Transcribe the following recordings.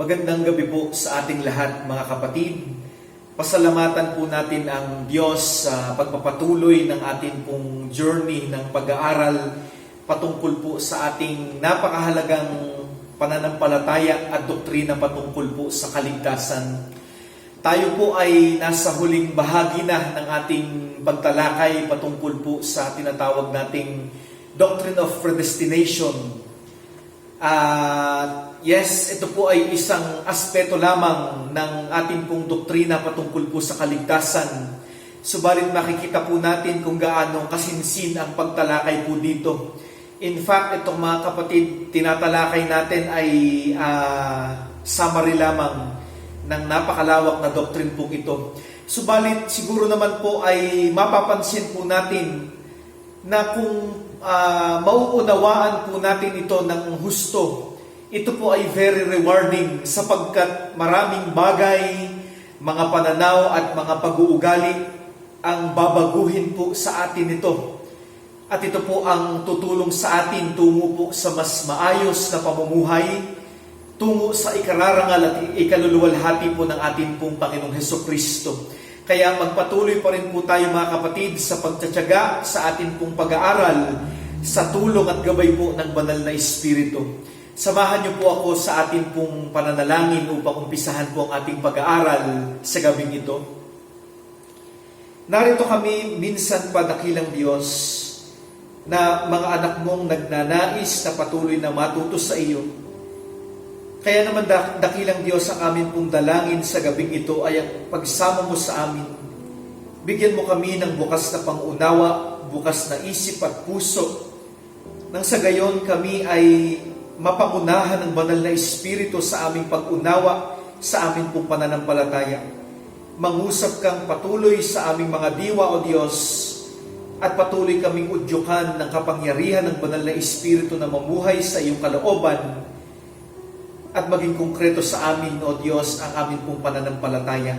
Magandang gabi po sa ating lahat mga kapatid. Pasalamatan po natin ang Diyos sa pagpapatuloy ng ating pong journey ng pag-aaral patungkol po sa ating napakahalagang pananampalataya at doktrina patungkol po sa kaligtasan. Tayo po ay nasa huling bahagi na ng ating pagtalakay patungkol po sa tinatawag nating Doctrine of Predestination. Yes, ito po ay isang aspeto lamang ng ating pong doktrina patungkol po sa kaligtasan. Subalit makikita po natin kung gaano kasinsin ang pagtalakay po dito. In fact, itong mga kapatid, tinatalakay natin ay summary lamang ng napakalawak na doctrine po ito. Subalit siguro naman po ay mapapansin po natin na kung mauunawaan po natin ito ng husto, ito po ay very rewarding sapagkat maraming bagay, mga pananaw at mga pag-uugali ang babaguhin po sa atin ito. At ito po ang tutulong sa atin tungo po sa mas maayos na pamumuhay, tungo sa ikararangal at ikaluluwalhati po ng ating pong Panginoong Hesukristo. Kaya magpatuloy pa rin po tayo mga kapatid sa pagtsatsaga sa ating pong pag-aaral sa tulong at gabay po ng Banal na Espiritu. Samahan niyo po ako sa ating pong pananalangin upang umpisahan po ang ating pag-aaral sa gabing ito. Narito kami minsan pa, dakilang Diyos, na mga anak mong nagnanais na patuloy na matuto sa iyo. Kaya naman dakilang Diyos, ang amin pong dalangin sa gabing ito ay ang pagsama mo sa amin. Bigyan mo kami ng bukas na pangunawa, bukas na isip at puso, nang sa gayon kami ay mapangunahan ng Banal na Espiritu sa aming pag-unawa sa aming pong pananampalataya. Mangusap kang patuloy sa aming mga diwa o Diyos, at patuloy kaming udyukan ng kapangyarihan ng Banal na Espiritu na mamuhay sa iyong kalooban at maging konkreto sa amin, O Diyos, ang aming pong pananampalataya.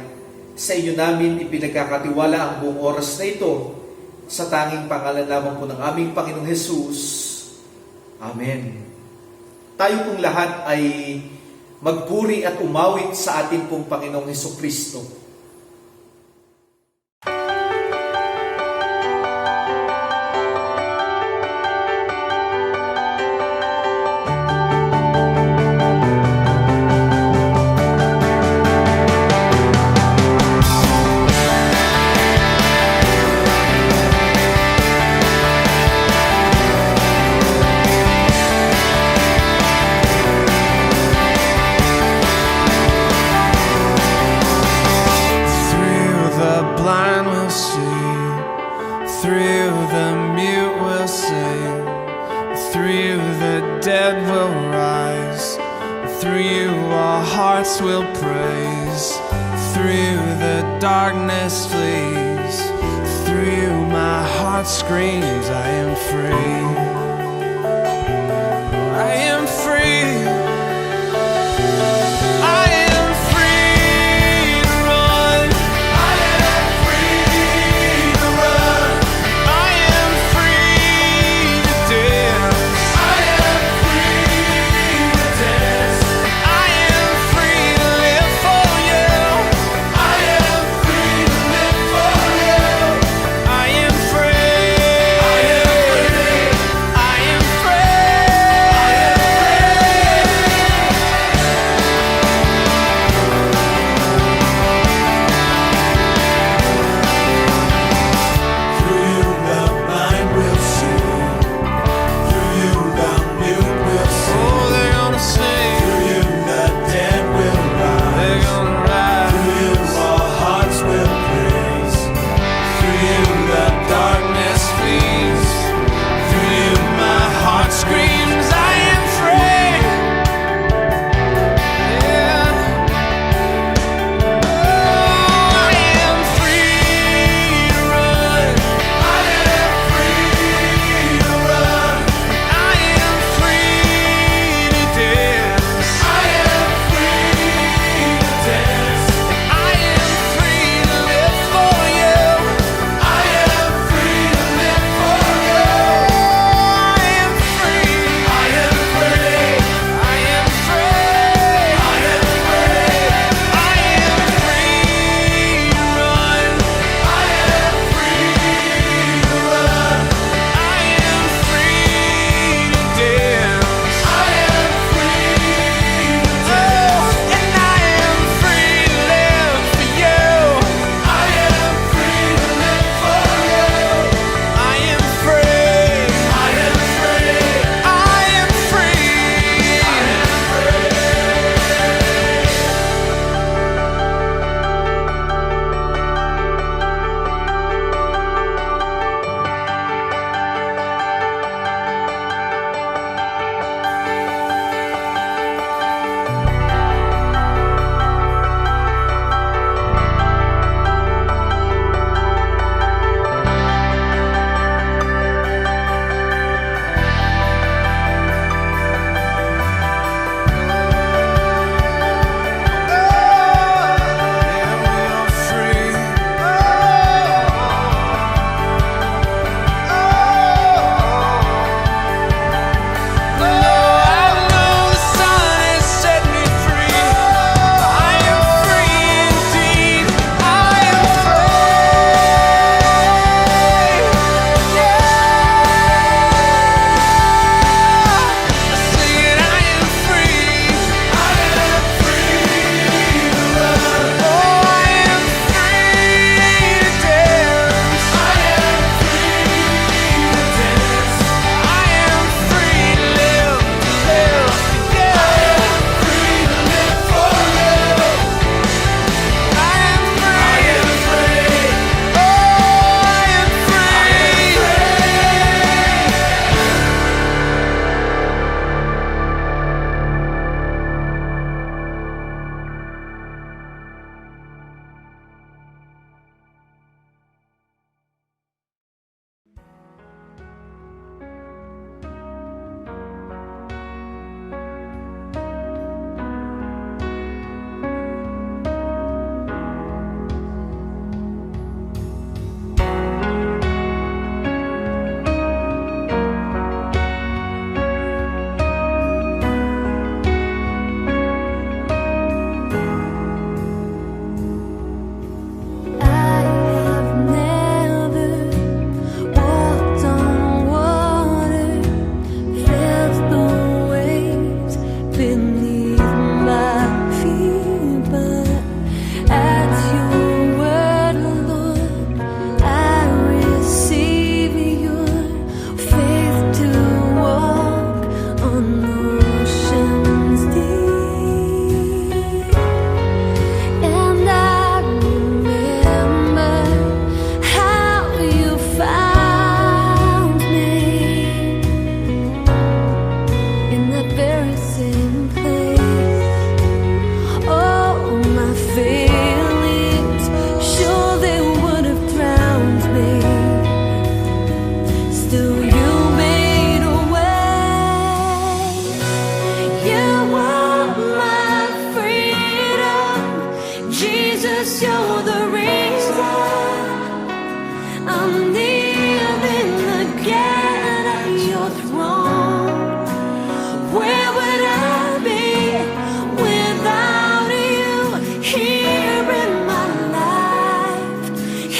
Sa iyo namin ipinagkakatiwala ang buong oras na ito sa tanging pangalan lamang po ng aming Panginoong Hesus. Amen. Tayo pong lahat ay magpuri at umawit sa ating pong Panginoong Hesukristo. Will praise through the darkness flees, through my heart screams, I am free. I am free. I am free to run. I am free to run. I am free to dance. I am free to dance. I am free to live for you. I am free to live for you. I am free. I am free. I am free. I am free.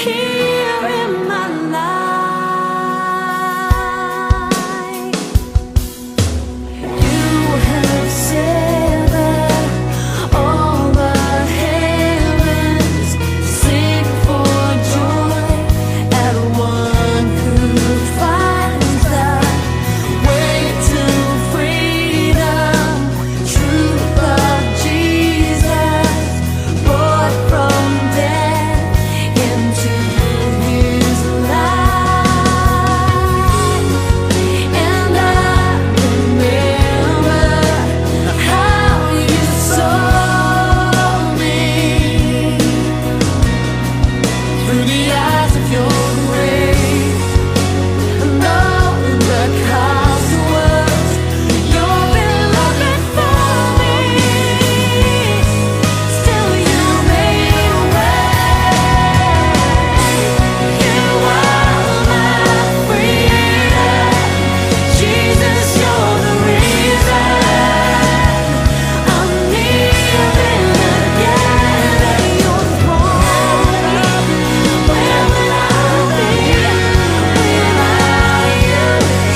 here in my life. You have severed all the heavens, sing for joy at one who finds the way to freedom. Truth of Jesus, brought from death into His life. And I remember how You saw me through the eyes of Your grace. And all the cost was Your beloved for me. Still You made a way. You are my freedom. Jesus, You're the reason I'm kneeling again at Your throne. Where would I be without You?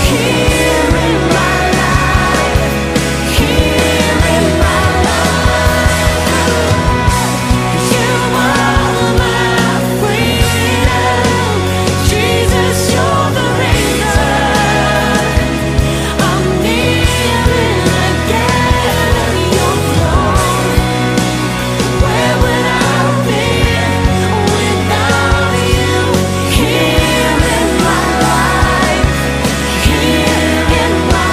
Here in my life, here in my life, You are my freedom. Jesus, You're the reason I'm kneeling again at Your throne. Where would I be without You? Here in my life, here in my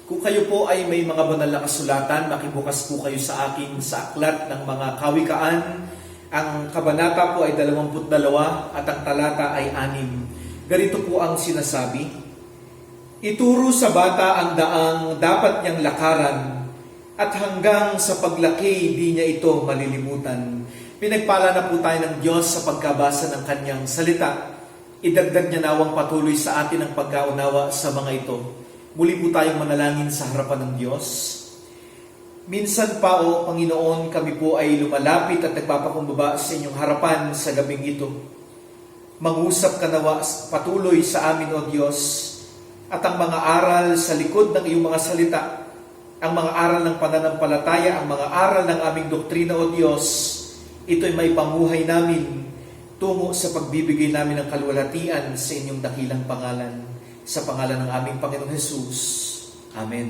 Kung kayo po ay may mga banal na kasulatan, makibukas po kayo sa akin sa aklat ng mga kawikaan. Ang kabanata po ay 22 at ang talata ay 6. Ganito po ang sinasabi: Ituro sa bata ang daang dapat niyang lakaran, at hanggang sa paglaki di niya ito malilimutan. Pinagpala na po tayo ng Diyos sa pagkabasa ng Kanyang salita. Idagdag niya nawang patuloy sa atin ang pagkaunawa sa mga ito. Muli po tayong manalangin sa harapan ng Diyos. Minsan pa, O Panginoon, kami po ay lumalapit at nagpapakumbaba sa inyong harapan sa gabing ito. Mangusap ka nawa patuloy sa amin, O Diyos, at ang mga aral sa likod ng iyong mga salita, ang mga aral ng pananampalataya, ang mga aral ng aming doktrina, O Diyos, ito'y may pamuhay namin tungo sa pagbibigay namin ng kalwalhatian sa inyong dakilang pangalan. Sa pangalan ng aming Panginoong Jesus. Amen.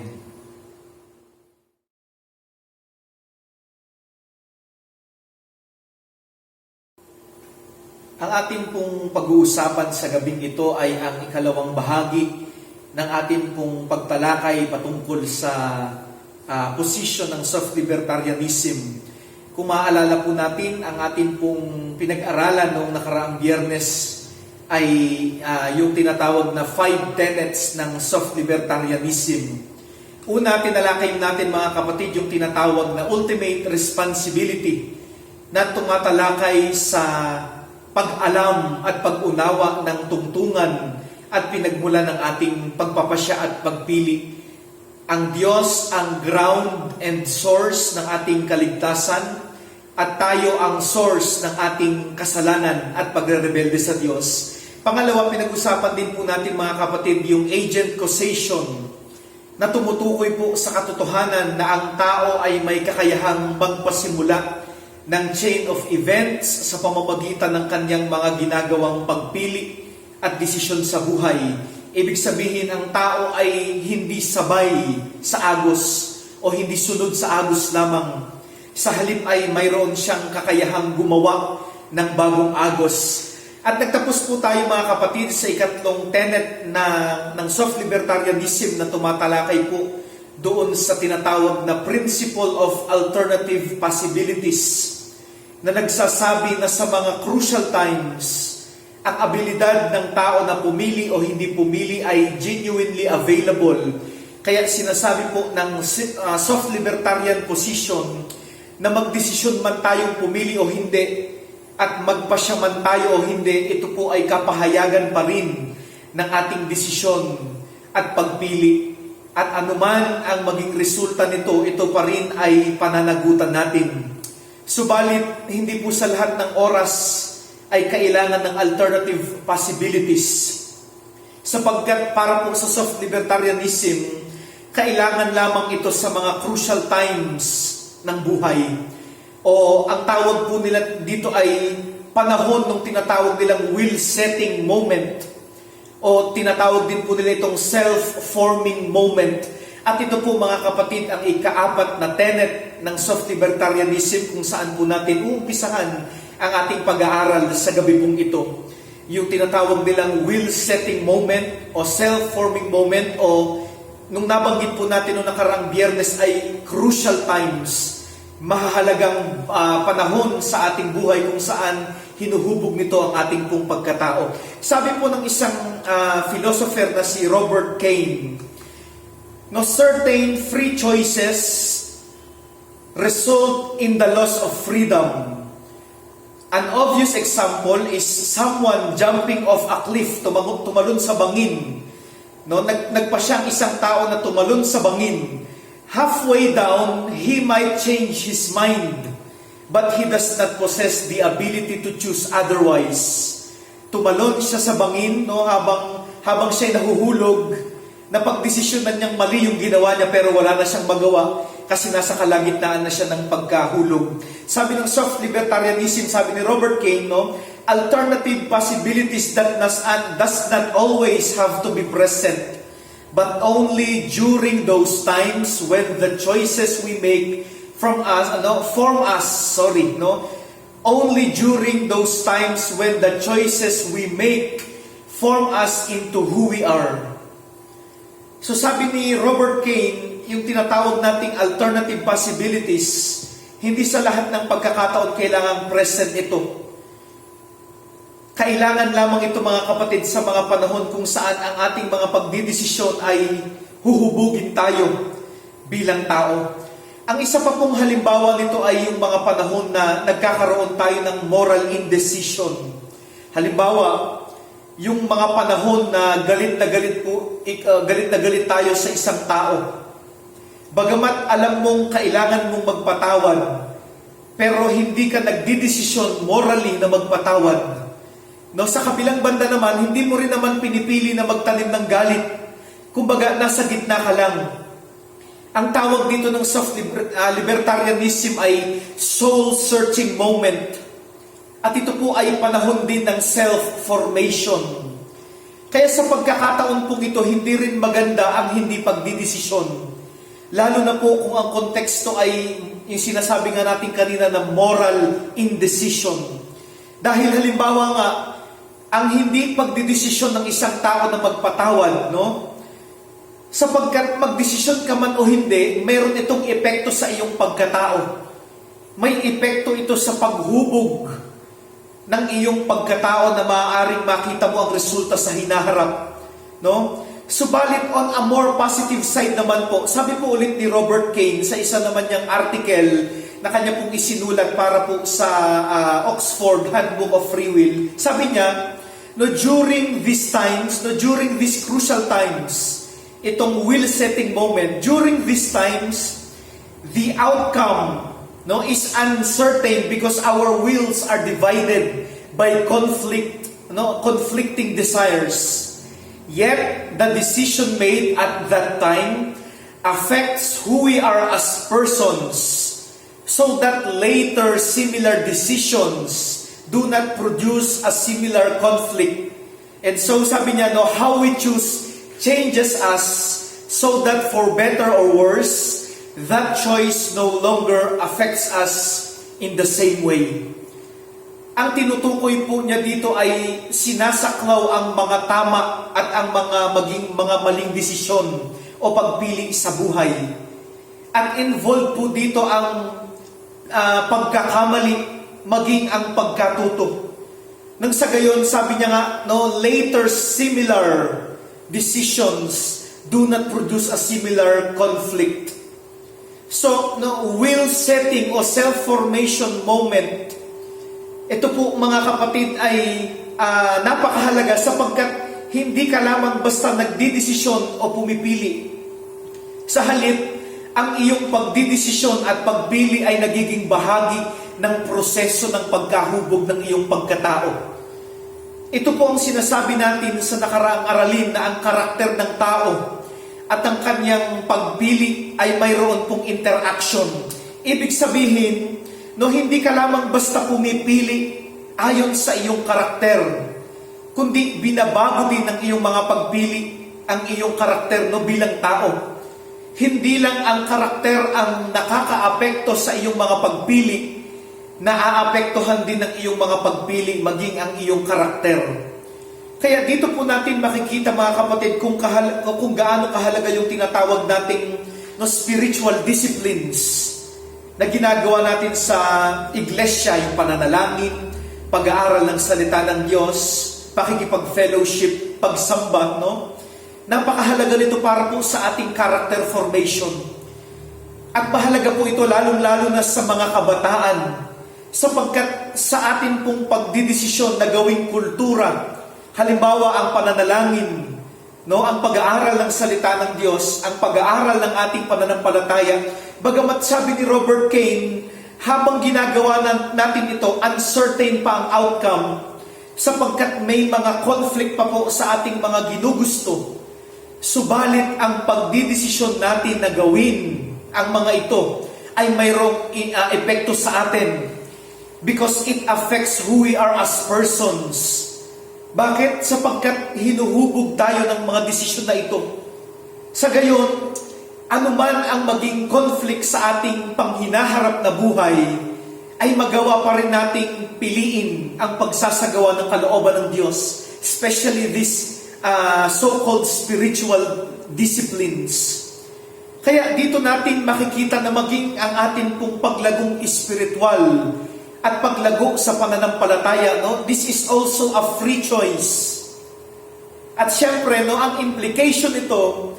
Ang ating pong pag-uusapan sa gabing ito ay ang ikalawang bahagi ng ating pong pagtalakay patungkol sa posisyon ng soft libertarianism. Kung maaalala po natin, ang ating pong pinag-aralan noong nakaraang Biyernes ay yung tinatawag na 5 tenets ng soft libertarianism. Una, tinalakay natin mga kapatid yung tinatawag na ultimate responsibility na tumatalakay sa pag-alam at pag-unawa ng tungtungan at pinagmula ng ating pagpapasya at pagpili. Ang Diyos ang ground and source ng ating kaligtasan at tayo ang source ng ating kasalanan at pagre-rebelde sa Diyos. Pangalawa, pinag-usapan din po natin mga kapatid yung agent causation na tumutukoy po sa katotohanan na ang tao ay may kakayahang magpasimula ng chain of events sa pamamagitan ng kanyang mga ginagawang pagpili at desisyon sa buhay. Ibig sabihin, ang tao ay hindi sabay sa agos o hindi sunod sa agos lamang. Sa halip ay mayroon siyang kakayahang gumawa ng bagong agos. At nagtapos po tayo mga kapatid sa ikatlong tenet ng soft libertarianism na tumatalakay po doon sa tinatawag na principle of alternative possibilities na nagsasabi na sa mga crucial times, ang abilidad ng tao na pumili o hindi pumili ay genuinely available. Kaya sinasabi po ng soft libertarian position na magdesisyon man tayong pumili o hindi at magpasya man tayo o hindi, ito po ay kapahayagan pa rin ng ating desisyon at pagpili. At anuman ang maging resulta nito, ito pa rin ay pananagutan natin. Subalit, hindi po sa lahat ng oras ay kailangan ng alternative possibilities. Sapagkat para po sa soft libertarianism, kailangan lamang ito sa mga crucial times ng buhay. O ang tawag po nila dito ay panahon ng tinatawag nilang will-setting moment. O tinatawag din po nila itong self-forming moment. At ito po mga kapatid ang ika-4 na tenet ng soft libertarianism kung saan po natin uumpisahan ang ating pag-aaral sa gabi pong ito. Yung tinatawag nilang will-setting moment o self-forming moment o nung nabanggit po natin noong nakaraang Biyernes ay crucial times, mahahalagang panahon sa ating buhay kung saan hinuhubog nito ang ating pong pagkatao. Sabi po ng isang philosopher na si Robert Kane, no, certain free choices result in the loss of freedom. An obvious example is someone jumping off a cliff, tumalon sa bangin. No, nagpa siyang isang tao na tumalon sa bangin. Halfway down, he might change his mind, but he does not possess the ability to choose otherwise. Tumalon siya sa bangin, no, habang siya nahuhulog, napagdesisyonan niyang mali yung ginawa niya pero wala na siyang magawa kasi nasa kalagitnaan na siya ng pagkahulog. Sabi ng soft libertarianism, sabi ni Robert Kane, no, alternative possibilities that does not always have to be present, but only during those times when the choices we make only during those times when the choices we make form us into who we are. So sabi ni Robert Kane, yung tinatawag nating alternative possibilities, hindi sa lahat ng pagkakataon kailangan present ito. Kailangan lamang ito mga kapatid sa mga panahon kung saan ang ating mga pagdidesisyon ay huhubugin tayo bilang tao. Ang isa pa pong halimbawa nito ay yung mga panahon na nagkakaroon tayo ng moral indecision. Halimbawa, yung mga panahon na galit na galit tayo sa isang tao. Bagamat alam mong kailangan mong magpatawad, pero hindi ka nagdidesisyon morally na magpatawad. No, sa kabilang banda naman, hindi mo rin naman pinipili na magtanim ng galit. Kumbaga, nasa gitna ka lang. Ang tawag dito ng soft libertarianism ay soul-searching moment. At ito po ay panahon din ng self-formation. Kaya sa pagkakataon pong ito, hindi rin maganda ang hindi pagdidesisyon. Lalo na po kung ang konteksto ay yung sinasabi nga natin kanina na moral indecision. Dahil halimbawa nga, ang hindi pagdidesisyon ng isang tao na magpatawad, no? Sapagkat magdesisyon ka man o hindi, mayroon itong epekto sa iyong pagkatao. May epekto ito sa paghubog ng iyong pagkatao na maaaring makita mo ang resulta sa hinaharap. No? Subalit on a more positive side naman po, sabi po ulit ni Robert Kane sa isa naman niyang article na kanya pong isinulat para po sa Oxford Handbook of Free Will, sabi niya, no, during these times, no, during these crucial times, itong will-setting moment, during these times, the outcome, no, is uncertain because our wills are divided by conflicting desires. Yet, the decision made at that time affects who we are as persons, so that later similar decisions do not produce a similar conflict. And so sabi niya, no, how we choose changes us, so that for better or worse, that choice no longer affects us in the same way. Ang tinutukoy po niya dito ay sinasaklaw ang mga tama at ang mga maling desisyon o pagpili sa buhay. At involved po dito ang pagkakamali, maging ang pagkatuto. Nang sa gayon, sabi niya nga, no, later similar decisions do not produce a similar conflict. So, no, will setting o self-formation moment, ito po mga kapatid ay napakahalaga sapagkat hindi ka lamang basta nagdidesisyon o pumipili. Sa halip, ang iyong pagdidesisyon at pagpili ay nagiging bahagi ng proseso ng pagkahubog ng iyong pagkatao. Ito po ang sinasabi natin sa nakaraang aralin na ang karakter ng tao at ang kanyang pagpili ay mayroon pong interaction. Ibig sabihin, no, hindi ka lamang basta pumipili ayon sa iyong karakter, kundi binabago din ng iyong mga pagpili ang iyong karakter, no, bilang tao. Hindi lang ang karakter ang nakakaapekto sa iyong mga pagpili, naaapektuhan din ng iyong mga pagpili maging ang iyong karakter. Kaya dito po natin makikita mga kapatid kung gaano kahalaga yung tinatawag nating, no, spiritual disciplines na ginagawa natin sa iglesia, yung pananalangin, pag-aaral ng salita ng Diyos, pakikipag-fellowship, pagsamba, no? Napakahalaga nito para po sa ating character formation. At mahalaga po ito lalong-lalo na sa mga kabataan, sapagkat sa atin pong pagdidesisyon na gawing kultura, halimbawa ang pananalangin, no, ang pag-aaral ng salita ng Diyos, ang pag-aaral ng ating pananampalataya, bagamat sabi ni Robert Kane, habang ginagawa natin ito, uncertain pa ang outcome, sapagkat may mga conflict pa po sa ating mga ginugusto. Subalit ang pagdidesisyon natin na gawin ang mga ito ay mayroong epekto sa atin because it affects who we are as persons. Bakit? Sapagkat hinuhubog tayo ng mga desisyon na ito. Sa gayon, anuman ang maging conflict sa ating panghinaharap na buhay, ay magawa pa rin nating piliin ang pagsasagawa ng kalooban ng Diyos, especially these so-called spiritual disciplines. Kaya dito natin makikita na maging ang atin pong paglagong espiritual at paglago sa pananampalataya, no? This is also a free choice. At syempre, no, ang implication nito,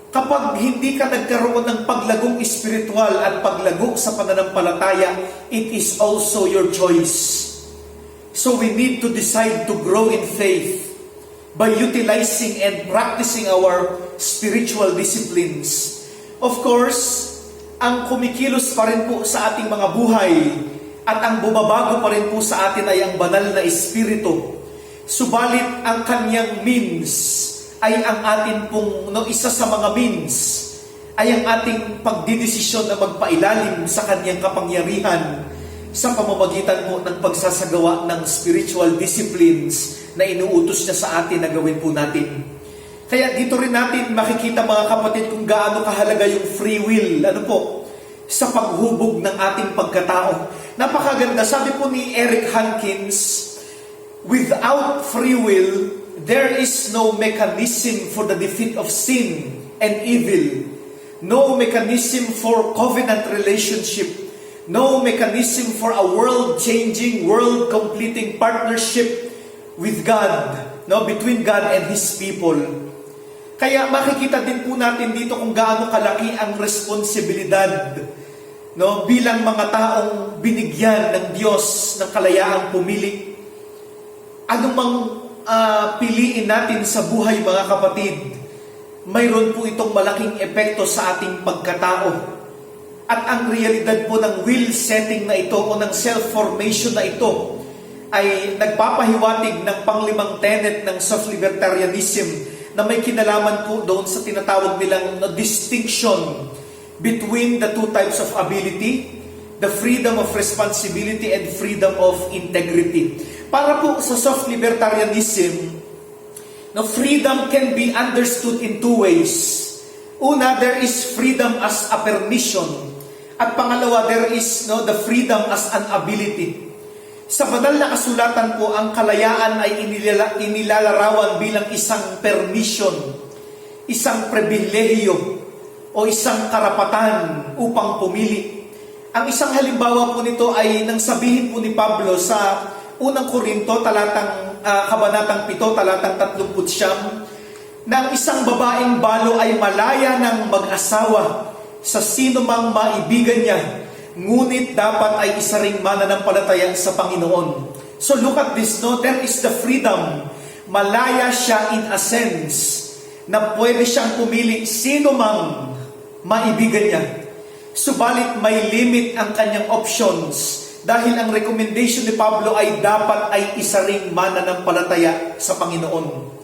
kapag hindi ka nagkaroon ng paglagong espiritual at paglago sa pananampalataya, it is also your choice. So we need to decide to grow in faith by utilizing and practicing our spiritual disciplines. Of course, ang kumikilos pa rin po sa ating mga buhay at ang bumabago pa rin po sa atin ay ang banal na Espiritu. Subalit ang kanyang means ay ang atin pong, no, isa sa mga means ay ang ating pagdidesisyon na magpailalim sa kanyang kapangyarihan sa pamamagitan po ng pagsasagawa ng spiritual disciplines na inuutos niya sa atin na gawin po natin. Kaya dito rin natin makikita mga kapatid kung gaano kahalaga yung free will. Ano po? Sa paghubog ng ating pagkatao. Napakaganda. Sabi po ni Eric Hankins, without free will, there is no mechanism for the defeat of sin and evil. No mechanism for covenant relationship. No mechanism for a world-changing, world-completing partnership with God, no, between God and His people. Kaya makikita din po natin dito kung gaano kalaki ang responsibilidad, no, bilang mga taong binigyan ng Diyos ng kalayaang pumili. Anumang piliin natin sa buhay, mga kapatid, mayroon po itong malaking epekto sa ating pagkatao. At ang realidad po ng will setting na ito o ng self-formation na ito ay nagpapahiwatig ng panglimang tenet ng self-libertarianism na may kinalaman po doon sa tinatawag nilang distinction between the two types of ability, the freedom of responsibility and freedom of integrity. Para po sa self-libertarianism, no, freedom can be understood in two ways. Una, there is freedom as a permission. At pangalawa, there is the freedom as an ability. Sa banal na kasulatan po, ang kalayaan ay inilalarawan bilang isang permission, isang pribilehiyo, o isang karapatan upang pumili. Ang isang halimbawa po nito ay nang sabihin po ni Pablo sa unang Korinto, kabanatang 7, talatang 39, na ang isang babaeng balo ay malaya ng mag-asawa sa sino mang maibigan niya, ngunit dapat ay isa ring mananampalataya sa Panginoon. So look at this, no? There is the freedom. Malaya siya in a sense na pwede siyang pumili sino mang maibigan niya. Subalit may limit ang kanyang options dahil ang recommendation ni Pablo ay dapat ay isa ring mananampalataya sa Panginoon.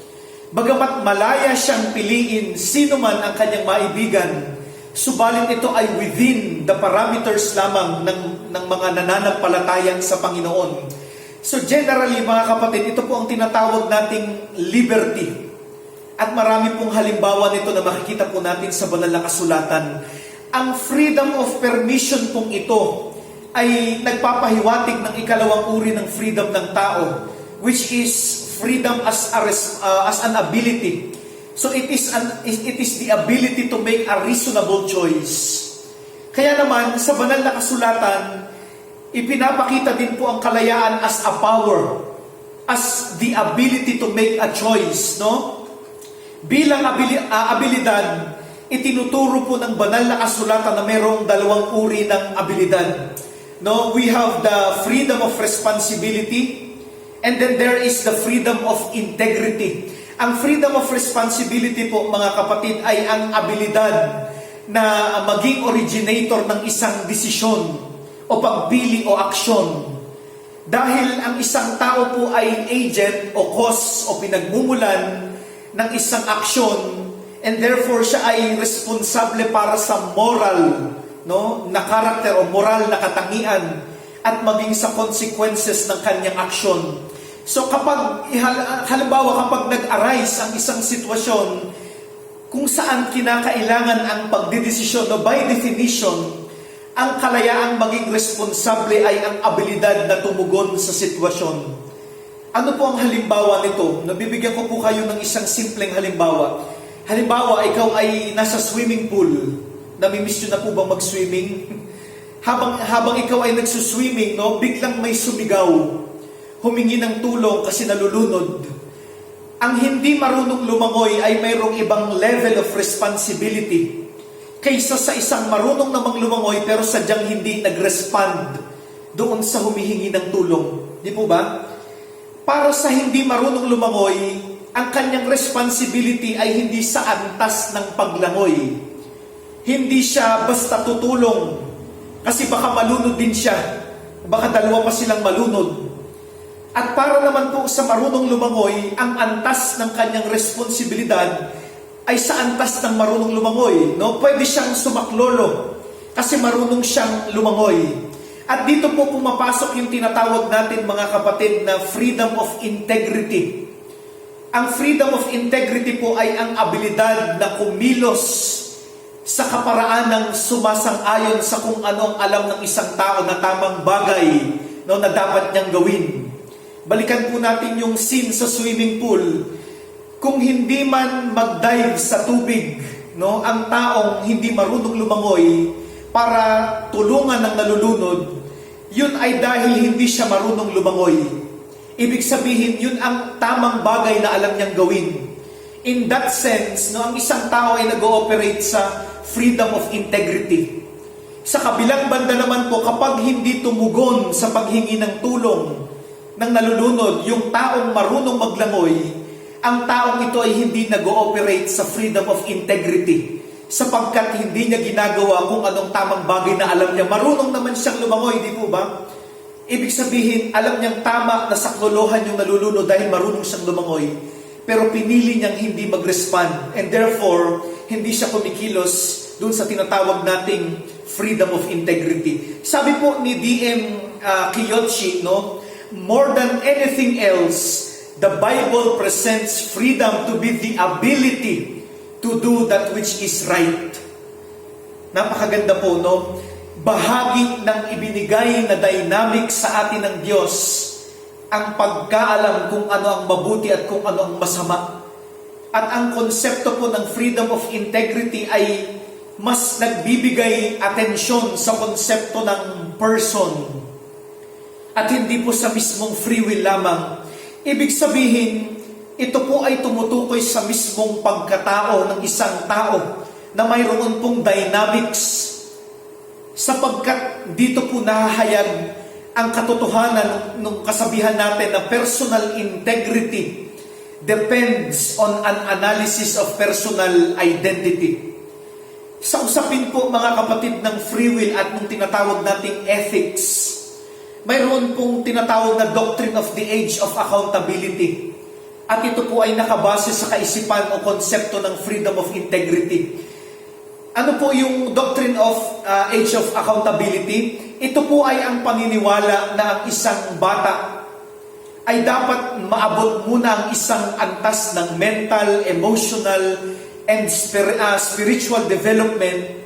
Bagamat malaya siyang piliin sino man ang kanyang maibigan, subalit ito ay within the parameters lamang ng mga nananampalatayang sa Panginoon. So generally, mga kapatid, ito po ang tinatawag nating liberty. At marami pong halimbawa nito na makikita po natin sa banal na kasulatan. Ang freedom of permission pong ito ay nagpapahiwatig ng ikalawang uri ng freedom ng tao, which is freedom as an ability. So it is the ability to make a reasonable choice. Kaya naman sa banal na kasulatan, ipinapakita din po ang kalayaan as a power, as the ability to make a choice, no? Bilang abilidad, itinuturo po ng banal na kasulatan na mayroong dalawang uri ng abilidad. No, we have the freedom of responsibility, and then there is the freedom of integrity. Ang freedom of responsibility po, mga kapatid, ay ang abilidad na maging originator ng isang desisyon o pagpili o aksyon. Dahil ang isang tao po ay agent o cause o pinagmumulan ng isang aksyon, and therefore siya ay responsable para sa moral, no, na karakter o moral na katangian at maging sa consequences ng kanyang aksyon. So kapag, halimbawa kapag nag-arise ang isang sitwasyon kung saan kinakailangan ang pagdidesisyon, no, by definition, ang kalayaang maging responsable ay ang abilidad na tumugon sa sitwasyon. Ano po ang halimbawa nito? Nabibigyan ko po kayo ng isang simpleng halimbawa. Halimbawa, ikaw ay nasa swimming pool. Namimiss nyo na po bang mag-swimming? habang ikaw ay nagsuswimming, no, biglang may sumigaw. Humingi ng tulong kasi nalulunod. Ang hindi marunong lumangoy ay mayroong ibang level of responsibility kaysa sa isang marunong namang lumangoy pero sadyang hindi nag-respond doon sa humihingi ng tulong. Di po ba? Para sa hindi marunong lumangoy, ang kanyang responsibility ay hindi sa antas ng paglangoy. Hindi siya basta tutulong kasi baka malunod din siya. Baka dalawa pa silang malunod. At para naman po sa marunong lumangoy, ang antas ng kanyang responsibilidad ay sa antas ng marunong lumangoy. No? Pwede siyang sumaklolo kasi marunong siyang lumangoy. At dito po pumapasok yung tinatawag natin mga kapatid na freedom of integrity. Ang freedom of integrity po ay ang abilidad na kumilos sa kaparaan ng sumasang-ayon sa kung ano ang alam ng isang tao na tamang bagay, no, na dapat niyang gawin. Balikan po natin yung scene sa swimming pool. Kung hindi man mag-dive sa tubig, no, ang taong hindi marunong lumangoy para tulungan ng nalulunod, yun ay dahil hindi siya marunong lumangoy. Ibig sabihin, yun ang tamang bagay na alam niyang gawin. In that sense, no, ang isang tao ay nag-ooperate sa freedom of integrity. Sa kabilang banda naman po, kapag hindi tumugon sa paghingi ng tulong ng nalulunod, yung taong marunong maglangoy, ang taong ito ay hindi nag-ooperate sa freedom of integrity sapagkat hindi niya ginagawa kung anong tamang bagay na alam niya. Marunong naman siyang lumangoy, di po ba? Ibig sabihin, alam niyang tama na saklolohan yung nalulunod dahil marunong siyang lumangoy. Pero pinili niyang hindi mag-respond. And therefore, hindi siya kumikilos dun sa tinatawag nating freedom of integrity. Sabi po ni D.M. Kiyoshi, no, more than anything else, the Bible presents freedom to be the ability to do that which is right. Napakaganda po, no? Bahagi ng ibinigay na dynamic sa atin ng Diyos ang pagkaalam kung ano ang mabuti at kung ano ang masama. At ang konsepto po ng freedom of integrity ay mas nagbibigay atensyon sa konsepto ng person at hindi po sa mismong free will lamang. Ibig sabihin, ito po ay tumutukoy sa mismong pagkatao ng isang tao na mayroon pong dynamics sapagkat dito po nahahayag ang katotohanan ng kasabihan natin na personal integrity depends on an analysis of personal identity. Sa usapin po mga kapatid ng free will at nung tinatawag nating ethics, mayroon pong tinatawag na doctrine of the age of accountability. At ito po ay nakabase sa kaisipan o konsepto ng freedom of integrity. Ano po yung doctrine of age of accountability? Ito po ay ang paniniwala na ang isang bata ay dapat maabot muna ang isang antas ng mental, emotional, and spiritual development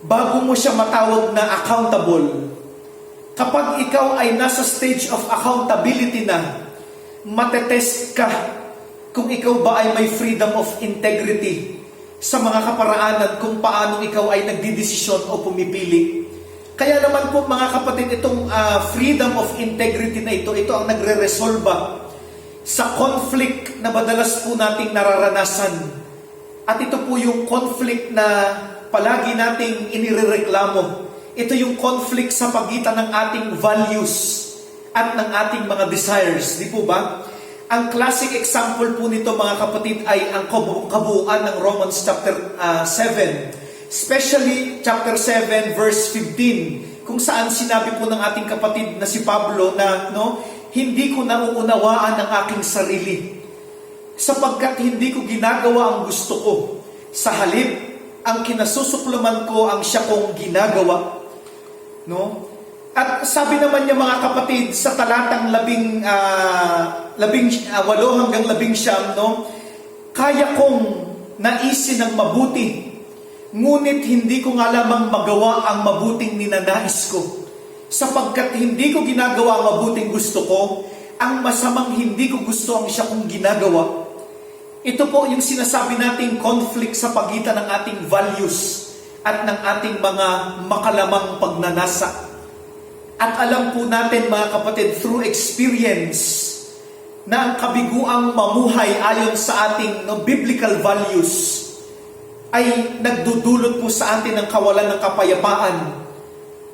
bago mo siya matawag na accountable. Kapag ikaw ay nasa stage of accountability na, matetest ka kung ikaw ba ay may freedom of integrity sa mga kaparaanan kung paano ikaw ay nagdidesisyon o pumipili. Kaya naman po mga kapatid, itong freedom of integrity na ito ang nagre-resolba sa conflict na madalas po nating nararanasan. At ito po yung conflict na palagi nating inirereklamo. Ito yung conflict sa pagitan ng ating values at ng ating mga desires. Di po ba? Ang classic example po nito mga kapatid ay ang kabuuan ng Romans chapter 7. Especially chapter 7 verse 15 kung saan sinabi po ng ating kapatid na si Pablo na hindi ko nauunawaan ang aking sarili sapagkat hindi ko ginagawa ang gusto ko. Sa halip, ang kinasusuklaman ko ang siya kong ginagawa. At sabi naman niya mga kapatid sa talatang 8 hanggang 11, kaya kong naisin ng mabuti, ngunit hindi ko nga lamang magawa ang mabuting ninanais ko. Sapagkat hindi ko ginagawa ang mabuting gusto ko, ang masamang hindi ko gusto ang siya kong ginagawa. Ito po yung sinasabi nating conflict sa pagitan ng ating values at ng ating mga makalamang pagnanasa. At alam po natin mga kapatid through experience na ang kabiguang mamuhay ayon sa ating biblical values ay nagdudulot po sa atin ng kawalan ng kapayapaan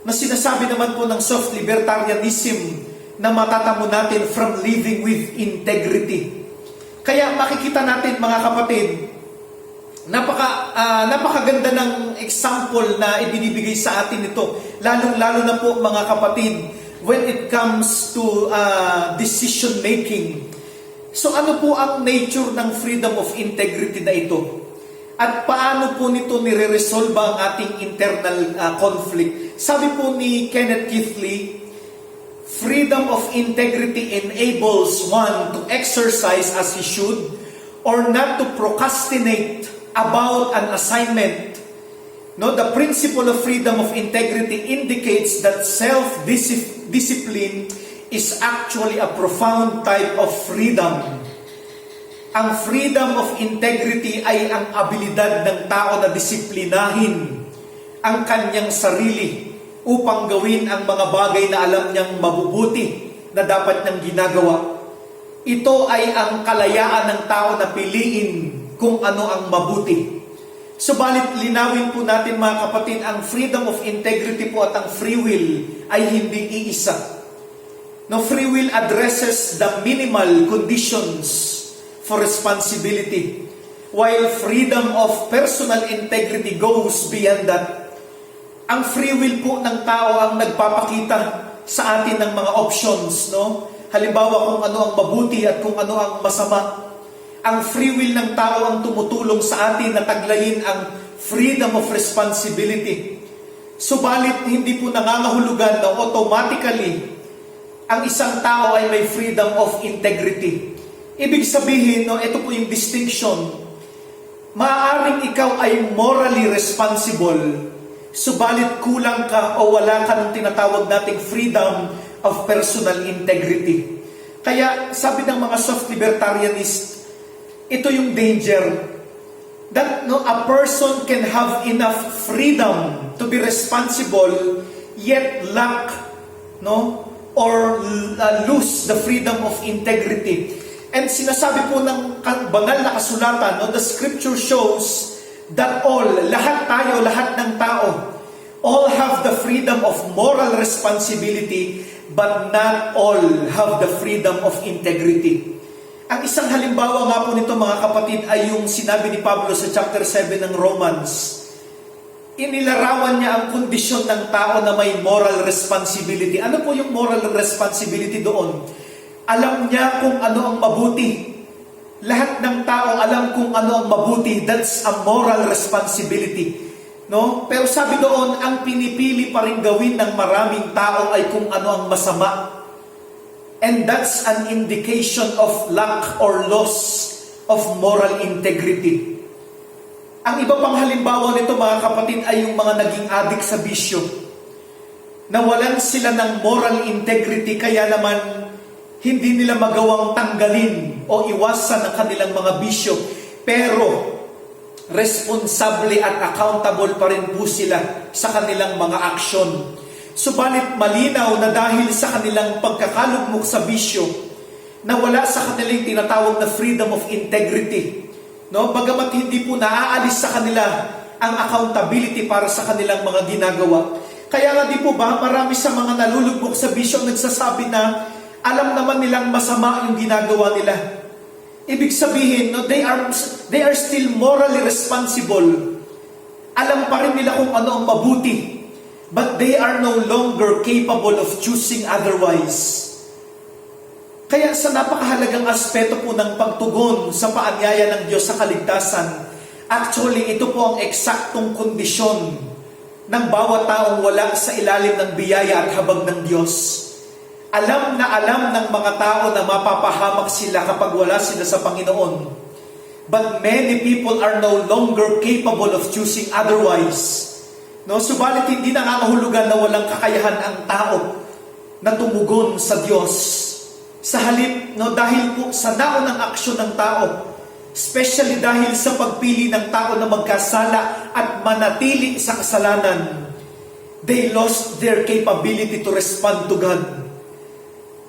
na sinasabi naman po ng soft libertarianism na matatamo natin from living with integrity. Kaya makikita natin mga kapatid, napakaganda ng example na ibinibigay sa atin ito. Lalong-lalo na po mga kapatid, when it comes to decision making. So ano po ang nature ng freedom of integrity na ito? At paano po nito nire-resolve ang ating internal conflict? Sabi po ni Kenneth Keathley, freedom of integrity enables one to exercise as he should or not to procrastinate about an assignment. No, the principle of freedom of integrity indicates that self-discipline is actually a profound type of freedom. Ang freedom of integrity ay ang abilidad ng tao na disiplinahin ang kanyang sarili upang gawin ang mga bagay na alam niyang mabubuti na dapat niyang ginagawa. Ito ay ang kalayaan ng tao na piliin kung ano ang mabuti. Subalit linawin po natin mga kapatid, ang freedom of integrity po at ang free will ay hindi iisa. No, free will addresses the minimal conditions for responsibility, while freedom of personal integrity goes beyond that. Ang free will po ng tao ang nagpapakita sa atin ng mga options, no? Halimbawa kung ano ang mabuti at kung ano ang masama. Ang free will ng tao ang tumutulong sa atin na taglayin ang freedom of responsibility. Subalit hindi po nangangahulugan na automatically ang isang tao ay may freedom of integrity. Ibig sabihin, no, ito po yung distinction. Maaaring ikaw ay morally responsible, subalit kulang ka o wala ka ng tinatawag nating freedom of personal integrity. Kaya sabi ng mga soft libertarianist, ito yung danger. That no, a person can have enough freedom to be responsible, yet lack, no, or lose the freedom of integrity. And sinasabi po ng banal na kasulatan, no, the scripture shows that all, lahat tayo, lahat ng tao, all have the freedom of moral responsibility, but not all have the freedom of integrity. Ang isang halimbawa nga po nito mga kapatid ay yung sinabi ni Pablo sa chapter 7 ng Romans. Inilarawan niya ang kondisyon ng tao na may moral responsibility. Ano po yung moral responsibility doon? Alam niya kung ano ang mabuti. Lahat ng tao alam kung ano ang mabuti. That's a moral responsibility. No? Pero sabi doon, ang pinipili pa rin gawin ng maraming tao ay kung ano ang masama. And that's an indication of lack or loss of moral integrity. Ang iba pang halimbawa nito mga kapatid ay yung mga naging adik sa bisyo. Nawalan sila ng moral integrity kaya naman hindi nila magawang tanggalin o iwasan ang kanilang mga bisyo. Pero responsable at accountable pa rin po sila sa kanilang mga aksyon. Subalit malinaw na dahil sa kanilang pagkakalugmok sa bisyo, nawala sa kanilang tinatawag na freedom of integrity. No? Bagamat hindi po naaalis sa kanila ang accountability para sa kanilang mga ginagawa. Kaya nga di po ba, marami sa mga nalulugmok sa bisyo ang nagsasabi na alam naman nilang masama yung ginagawa nila. Ibig sabihin, no, they are still morally responsible. Alam pa rin nila kung ano ang mabuti. But they are no longer capable of choosing otherwise. Kaya sa napakahalagang aspeto po ng pagtugon sa paanyaya ng Diyos sa kaligtasan, actually ito po ang eksaktong kondisyon ng bawat taong wala sa ilalim ng biyaya at habag ng Diyos. Alam na alam ng mga tao na mapapahamak sila kapag wala sila sa Panginoon. But many people are no longer capable of choosing otherwise. No, subalit hindi nangangahulugan na walang kakayahan ang tao na tumugon sa Diyos. Sa halip, no, dahil po sa naunang aksyon ng tao, especially dahil sa pagpili ng tao na magkasala at manatili sa kasalanan, they lost their capability to respond to God.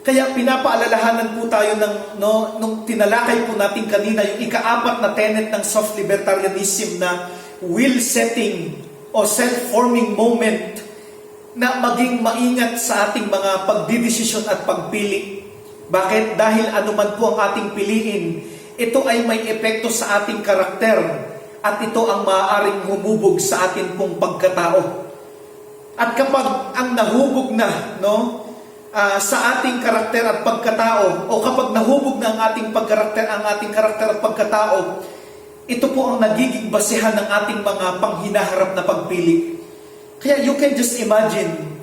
Kaya pinapaalalahanan po tayo nung tinalakay po natin kanina, yung ika-4 na tenet ng soft libertarianism na will setting o self-forming moment na maging maingat sa ating mga pagdidesisyon at pagpili. Bakit? Dahil anuman po ang ating piliin, ito ay may epekto sa ating karakter at ito ang maaaring humubog sa atin pong pagkatao. At kapag ang nahubog na, no, sa ating karakter at pagkatao, o kapag nahubog na ang ating karakter at pagkatao, ito po ang nagiging basehan ng ating mga panghinaharap na pagpili. Kaya you can just imagine,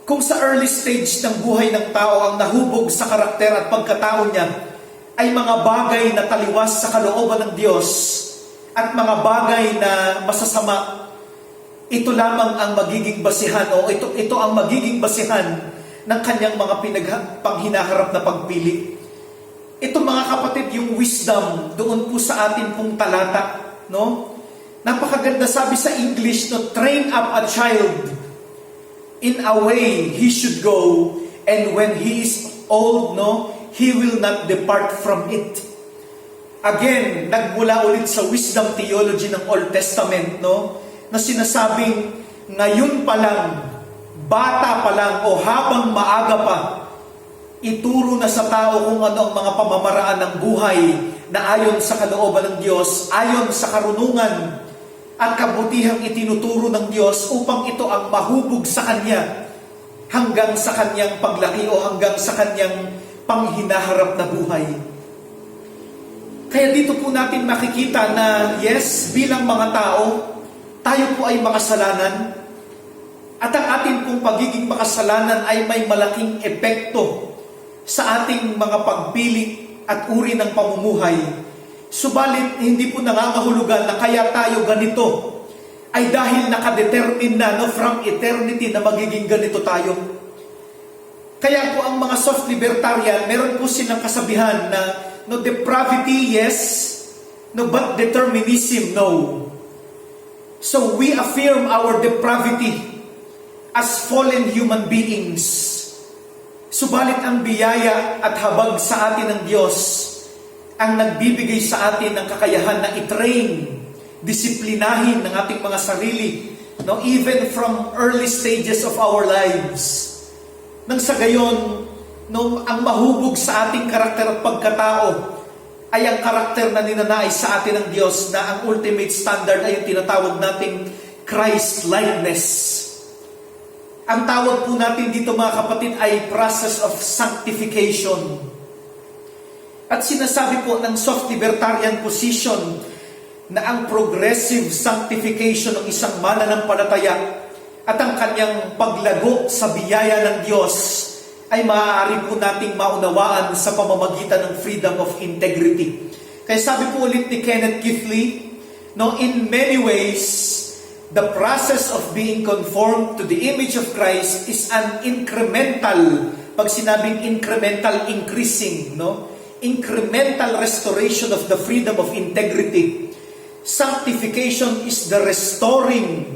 kung sa early stage ng buhay ng tao ang nahubog sa karakter at pagkatao niya ay mga bagay na taliwas sa kalooban ng Diyos at mga bagay na masasama, ito lamang ang magiging basihan o ito ang magiging basihan ng kanyang mga panghinaharap na pagpili. Ito mga kapatid, yung wisdom doon po sa atin pong talata, no? Napakaganda, sabi sa English, no, train up a child in a way he should go, and when he is old, no, he will not depart from it. Again, nagmula ulit sa wisdom theology ng Old Testament, no, na sinasabing ngayon pa lang, bata pa lang o habang maaga pa, ituro na sa tao kung ano ang mga pamamaraan ng buhay na ayon sa kalooban ng Diyos, ayon sa karunungan at kabutihang itinuturo ng Diyos upang ito ang mahubog sa Kanya hanggang sa Kanyang paglaki o hanggang sa Kanyang panghinaharap na buhay. Kaya dito po natin makikita na yes, bilang mga tao, tayo po ay makasalanan at ang ating pong pagiging makasalanan ay may malaking epekto sa ating mga pagpili at uri ng pamumuhay. Subalit, hindi po nangangahulugan na kaya tayo ganito ay dahil nakadetermine na, no, from eternity na magiging ganito tayo. Kaya po ang mga soft libertarian, meron po silang kasabihan na no, depravity, yes, no, but determinism, no. So we affirm our depravity as fallen human beings. Subalit ang biyaya at habag sa atin ng Diyos ang nagbibigay sa atin ng kakayahan na i-train, disiplinahin ng ating mga sarili, no, even from early stages of our lives. Nang sa gayon, no, ang mahubog sa ating karakter at pagkatao ay ang karakter na ninanais sa atin ng Diyos na ang ultimate standard ay yung tinatawag nating Christ-likeness. Ang tawag po natin dito mga kapatid ay process of sanctification. At sinasabi po ng soft libertarian position na ang progressive sanctification ng isang mananampalataya at ang kanyang paglago sa biyaya ng Diyos ay maaari po nating maunawaan sa pamamagitan ng freedom of integrity. Kaya sabi po ulit ni Kenneth Keathley, no, in many ways, the process of being conformed to the image of Christ is an incremental, pag sinabing incremental, increasing, no? Incremental restoration of the freedom of integrity. Sanctification is the restoring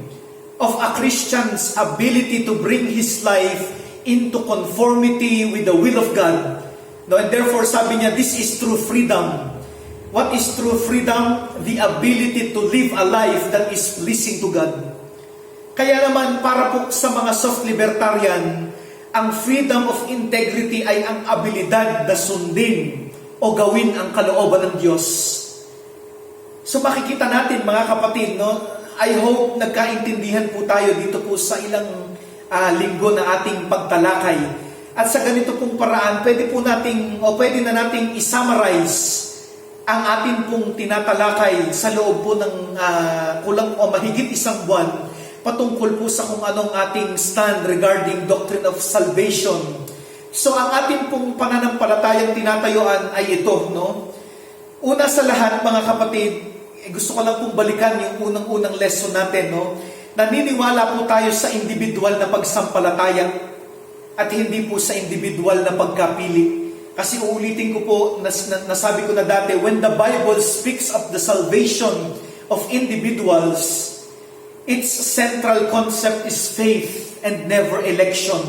of a Christian's ability to bring his life into conformity with the will of God. No, and therefore, sabi niya, this is true freedom. What is true freedom? The ability to live a life that is pleasing to God. Kaya naman, para po sa mga soft libertarian, ang freedom of integrity ay ang abilidad na sundin o gawin ang kalooban ng Diyos. So makikita natin mga kapatid, no? I hope nagkaintindihan po tayo dito po sa ilang linggo na ating pagtalakay. At sa ganito pong paraan, pwede na nating isummarize ang atin pong tinatalakay sa loob po ng kulang o mahigit isang buwan patungkol po sa kung anong ating stand regarding doctrine of salvation. So ang atin pong pananampalatayang tinatayuan ay ito, no? Una sa lahat mga kapatid, gusto ko lang pong balikan yung unang-unang lesson natin, no? Naniniwala po tayo sa individual na pagsampalataya at hindi po sa individual na pagkapili. Kasi uulitin ko po, nasabi ko na dati, when the Bible speaks of the salvation of individuals, its central concept is faith and never election.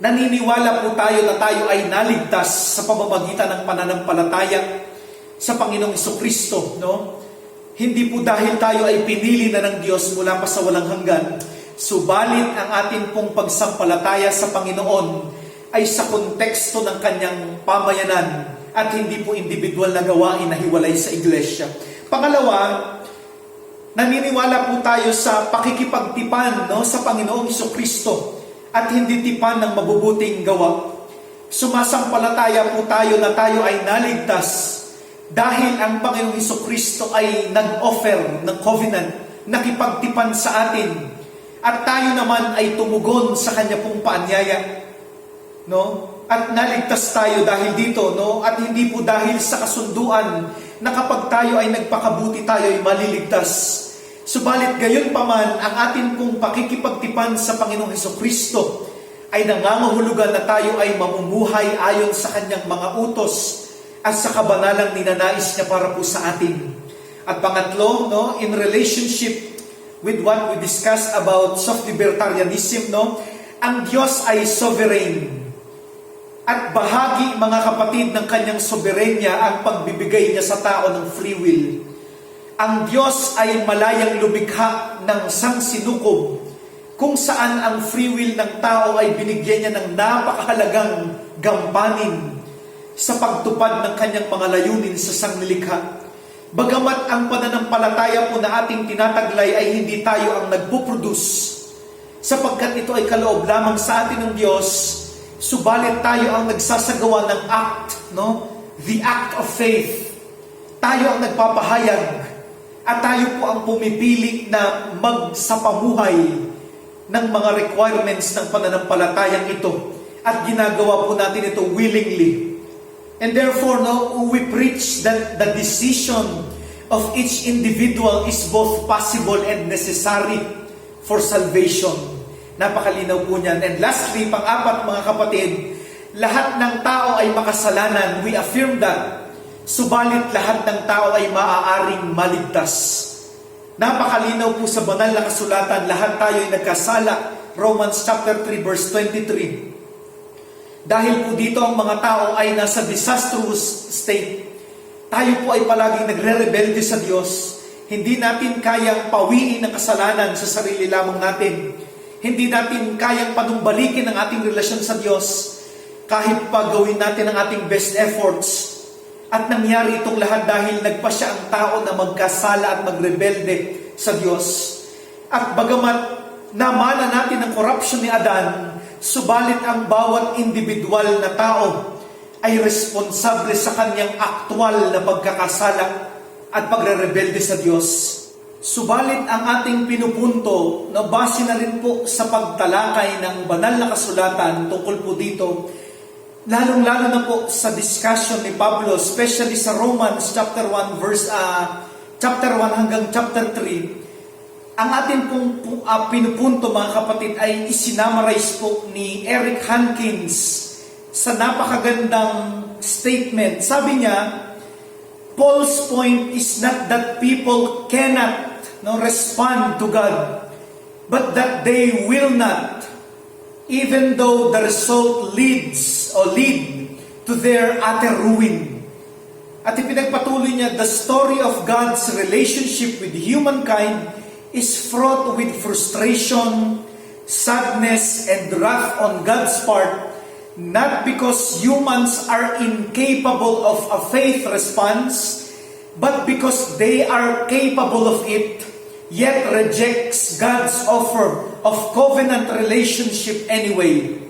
Naniniwala po tayo na tayo ay naligtas sa pamamagitan ng pananampalataya sa Panginoong Jesucristo, no? Hindi po dahil tayo ay pinili na ng Diyos mula pa sa walang hanggan, subalit ang ating pong pagsampalataya sa Panginoon ay sa konteksto ng kanyang pamayanan at hindi po individual na gawain na hiwalay sa iglesia. Pangalawa, naniniwala po tayo sa pakikipagtipan, no, sa Panginoong Jesucristo at hindi tipan ng mabubuting gawa. Sumasampalataya po tayo na tayo ay naligtas Dahil ang Panginoong Hesukristo ay nag-offer ng covenant, nakipagtipan sa atin, at tayo naman ay tumugon sa kanya pong paanyaya, no? At naligtas tayo dahil dito, no? At hindi po dahil sa kasunduan na kapag tayo ay nagpakabuti, tayo ay maliligtas. Subalit gayon pa man, ang atin pong pakikipagtipan sa Panginoong Hesukristo ay nangangahulugan na tayo ay mamumuhay ayon sa kanyang mga utos at sa kabanalang ninanais niya para po sa atin. At pangatlo, no, in relationship with what we discussed about soft libertarianism, no, ang Diyos ay sovereign. At bahagi, mga kapatid, ng kanyang soberenya ang pagbibigay niya sa tao ng free will. Ang Diyos ay malayang lumikha ng sangsinukob kung saan ang free will ng tao ay binigyan niya ng napakahalagang gampanin sa pagtupad ng kanyang mga layunin sa sangnilikha. Bagamat ang pananampalataya po na ating tinataglay ay hindi tayo ang nagpuproduce, sapagkat ito ay kaloob lamang sa atin ng Diyos, subalit tayo ang nagsasagawa ng act, no? The act of faith. Tayo ang nagpapahayag at tayo po ang pumipili na magsapamuhay ng mga requirements ng pananampalatayang ito, at ginagawa po natin ito willingly. And therefore, no, we preach that the decision of each individual is both possible and necessary for salvation. Napakalinaw po niyan. And lastly, pang-apat, mga kapatid, lahat ng tao ay makasalanan. We affirm that. Subalit lahat ng tao ay maaaring maligtas. Napakalinaw po sa banal na kasulatan, lahat tayo ay nagkasala. Romans chapter 3 verse 23. Dahil po dito ang mga tao ay nasa disastrous state. Tayo po ay palaging nagre-rebelde sa Diyos. Hindi natin kayang pawiin ang kasalanan sa sarili lamang natin. Hindi natin kayang panumbalikin ang ating relasyon sa Diyos kahit pa gawin natin ang ating best efforts. At nangyari itong lahat dahil nagpa siya ang tao na magkasala at magrebelde sa Diyos. At bagamat namana natin ang corruption ni Adan, subalit ang bawat individual na tao ay responsable sa kanyang aktual na pagkakasala at pagre-rebelde sa Diyos. Subalit ang ating pinupunto, na base na rin po sa pagtalakay ng banal na kasulatan tungkol po dito, lalong-lalo na po sa discussion ni Pablo, especially sa Romans chapter 1 chapter 1 hanggang chapter 3, ang atin pong pinupunto, mga kapatid, ay isinamarize po ni Eric Hankins sa napakagandang statement. Sabi niya, Paul's point is not that people cannot respond to God, but that they will not, even though the result lead to their utter ruin. At ipinagpatuloy niya, the story of God's relationship with humankind is fraught with frustration, sadness, and wrath on God's part, not because humans are incapable of a faith response, but because they are capable of it, yet rejects God's offer of covenant relationship anyway.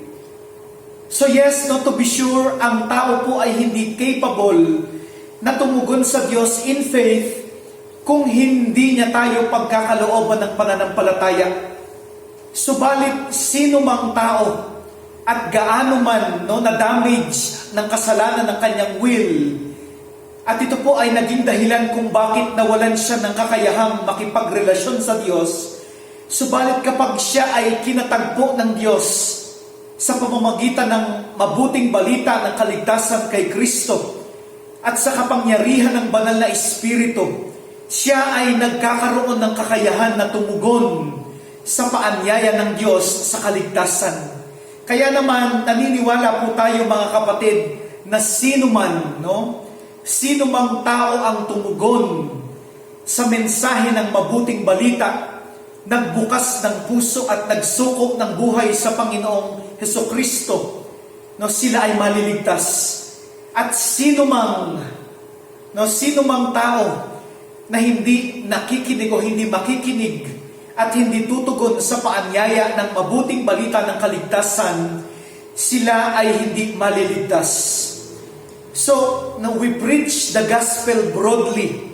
So yes, to be sure, ang tao po ay hindi capable na tumugon sa Diyos in faith kung hindi niya tayo pagkakalooban ng pananampalataya. Subalit, sino mang tao at gaano man na-damage ng kasalanan ng kanyang will, at ito po ay naging dahilan kung bakit nawalan siya ng kakayahang makipagrelasyon sa Diyos, subalit kapag siya ay kinatagpo ng Diyos sa pamamagitan ng mabuting balita ng kaligtasan kay Kristo at sa kapangyarihan ng banal na Espiritu, siya ay nagkakaroon ng kakayahan na tumugon sa paanyaya ng Diyos sa kaligtasan. Kaya naman, naniniwala po tayo, mga kapatid, na sino mang tao ang tumugon sa mensahe ng mabuting balita, nagbukas ng puso at nagsuko ng buhay sa Panginoong Hesukristo, sila ay maliligtas. At sino mang tao na hindi nakikinig o hindi makikinig at hindi tutugon sa paanyaya ng mabuting balita ng kaligtasan, sila ay hindi maliligtas. So, now we preach the gospel broadly.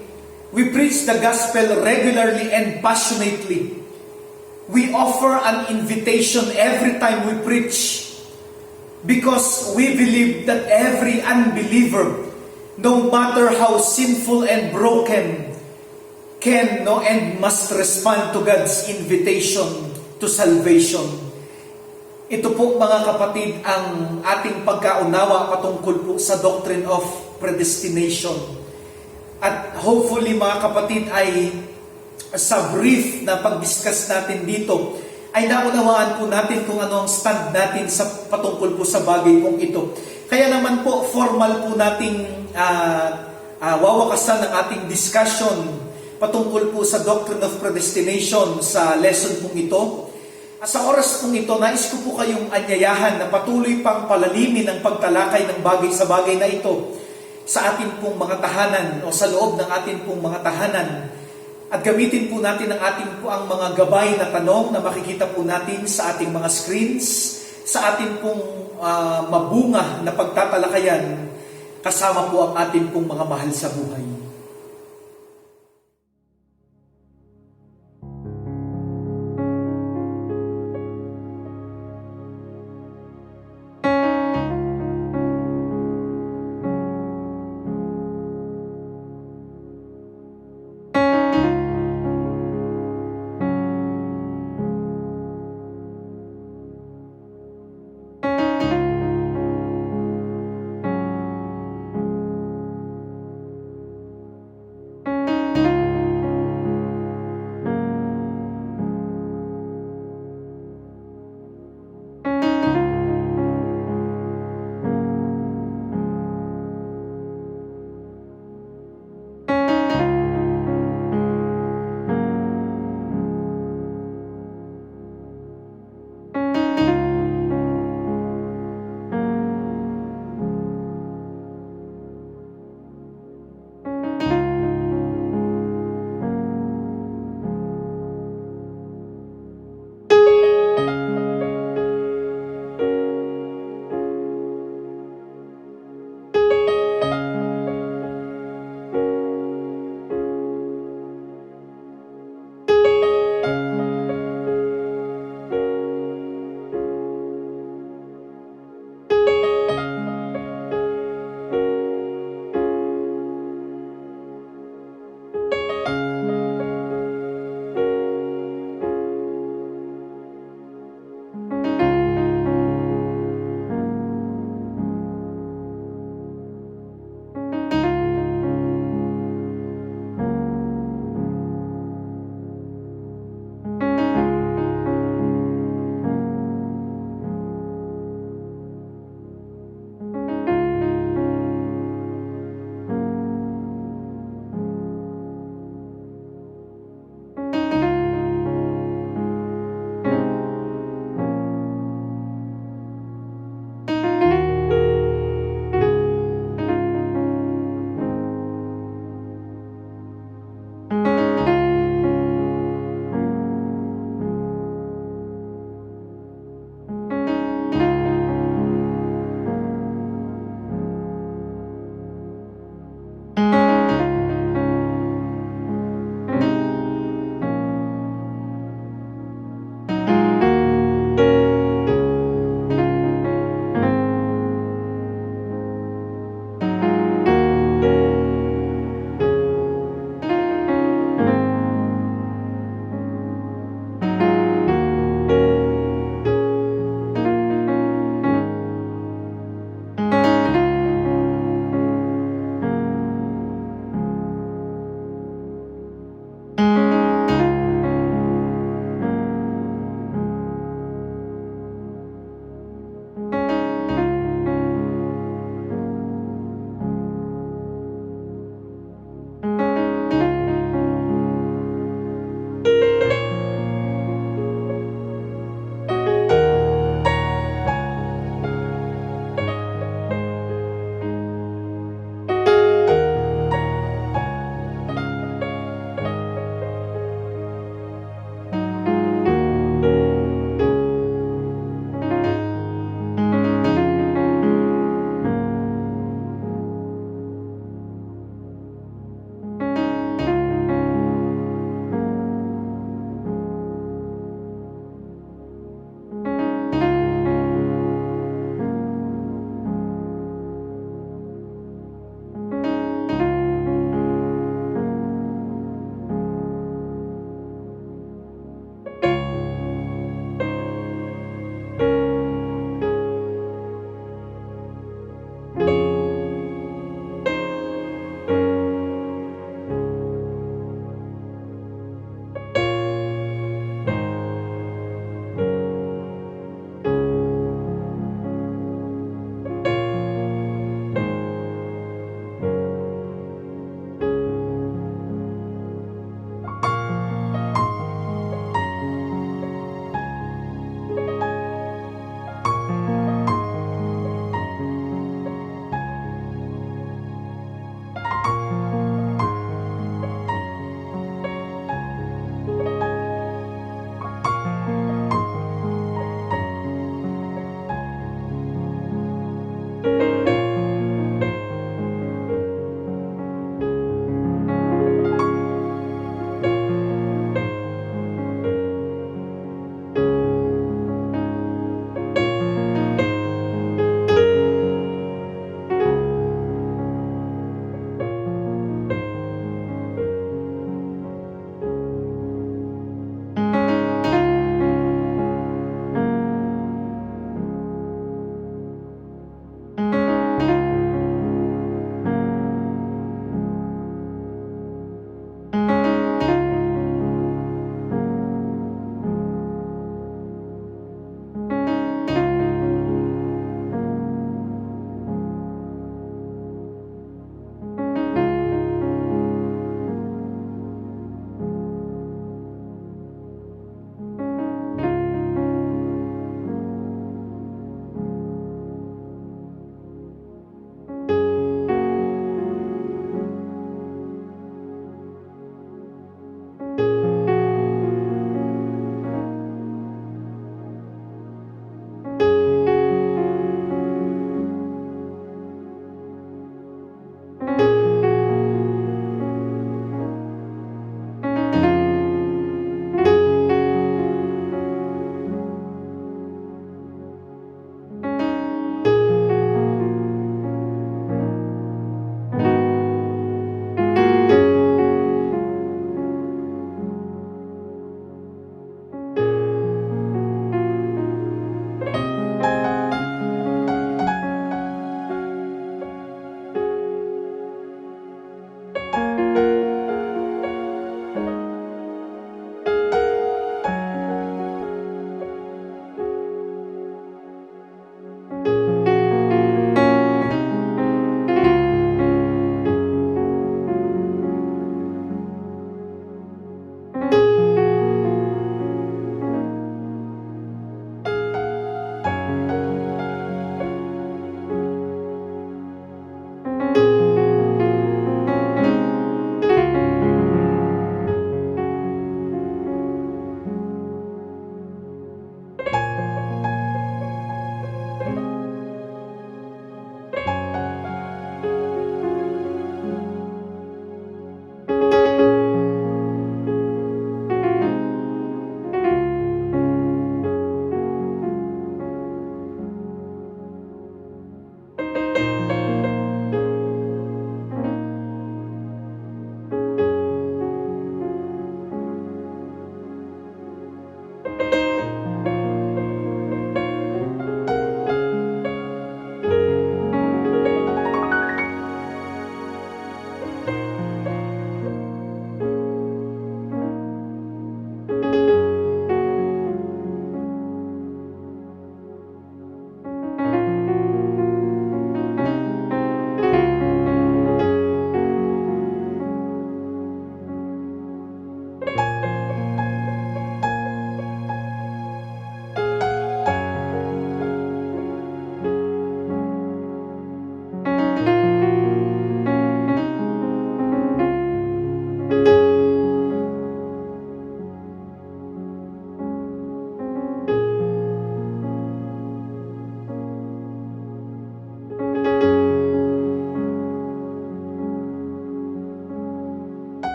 We preach the gospel regularly and passionately. We offer an invitation every time we preach because we believe that every unbeliever, no matter how sinful and broken, can and must respond to God's invitation to salvation. Ito po mga kapatid ang ating pagkaunawa patungkol po sa doctrine of predestination. At hopefully mga kapatid ay sa brief na pag-discuss natin dito ay naunawaan po natin kung ano ang stand natin sa patungkol po sa bagay pong ito. Kaya naman po formal po nating wawakasan ng ating discussion patungkol po sa doctrine of predestination sa lesson pong ito. Sa oras pong ito, nais ko po kayong anyayahan na patuloy pang palalimin ang pagtalakay ng bagay sa bagay na ito sa ating pong mga tahanan o sa loob ng ating pong mga tahanan. At gamitin po natin ang mga gabay na tanong na makikita po natin sa ating mga screens, sa ating pong mabunga na pagtatalakayan, kasama po ang ating pong mga mahal sa buhay.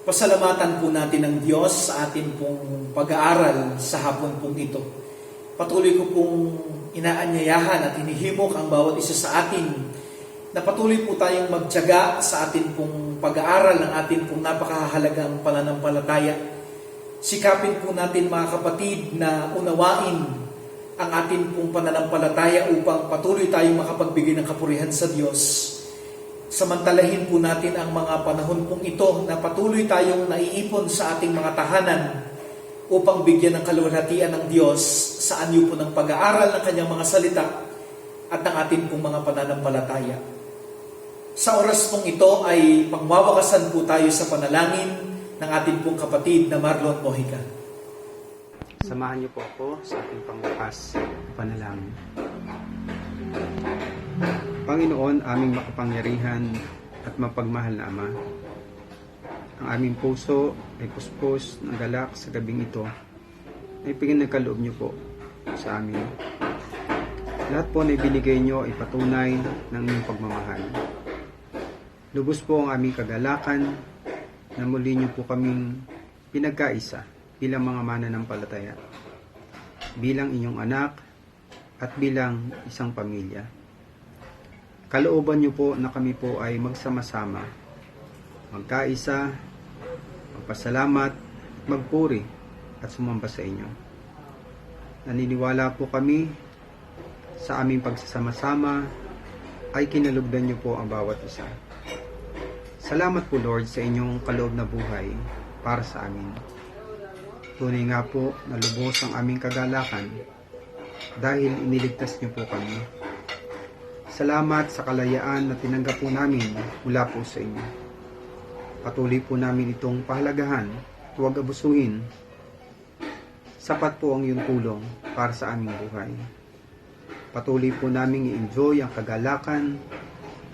Pasalamatan po natin ang Diyos sa atin pong pag-aaral sa hapon pong ito. Patuloy ko pong inaanyayahan at hinihimok ang bawat isa sa atin na patuloy po tayong magtiyaga sa atin pong pag-aaral ng atin pong napakahalagang pananampalataya. Sikapin po natin mga kapatid na unawain ang atin pong pananampalataya upang patuloy tayong makapagbigay ng kapurihan sa Diyos. Samantalahin po natin ang mga panahon pong ito na patuloy tayong naiipon sa ating mga tahanan upang bigyan ng kaluwalhatian ng Diyos sa anyo po ng pag-aaral ng kanyang mga salita at ng ating pong mga pananampalataya. Sa oras pong ito ay pangwawakasan po tayo sa panalangin ng ating pong kapatid na Marlon Mojica. Samahan niyo po ako sa ating pangwakas panalangin. Panginoon, aming makapangyarihan at mapagmahal na Ama, ang aming puso ay puspos ng galak sa gabing ito ay pinagkaloob niyo po sa amin. Lahat po na ibinigay niyo ay patunay ng inyong pagmamahal. Lubos po ang aming kagalakan na muli niyo po kaming pinagkaisa bilang mga mananampalataya, bilang inyong anak at bilang isang pamilya. Kalooban niyo po na kami po ay magsama-sama, magkaisa, magpasalamat, magpuri at sumamba sa inyo. Naniniwala po kami sa aming pagsasama-sama ay kinalugdan niyo po ang bawat isa. Salamat po Lord sa inyong kaloob na buhay para sa amin. Tunay nga po na lubos ang aming kagalakan dahil iniligtas niyo po kami. Salamat sa kalayaan na tinanggap po namin mula po sa inyo. Patuloy po namin itong pahalagahan, huwag abusuhin. Sapat po ang iyong tulong para sa aming buhay. Patuloy po namin i-enjoy ang kagalakan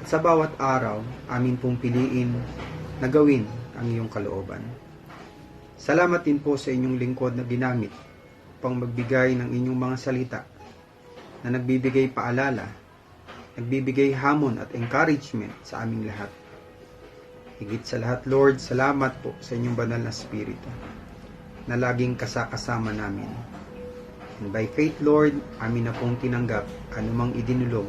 at sa bawat araw amin pong piliin na gawin ang iyong kalooban. Salamat din po sa inyong lingkod na ginamit upang magbigay ng inyong mga salita na nagbibigay paalala, nagbibigay hamon at encouragement sa aming lahat. Higit sa lahat, Lord, salamat po sa inyong banal na Espiritu na laging kasama namin. And by faith, Lord, amin na pong tinanggap anumang idinulog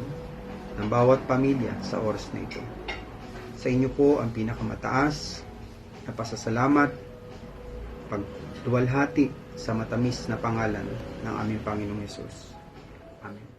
ng bawat pamilya sa oras na ito. Sa inyo po ang pinakamataas na pasasalamat, pagluwalhati sa matamis na pangalan ng aming Panginoong Hesus. Amen.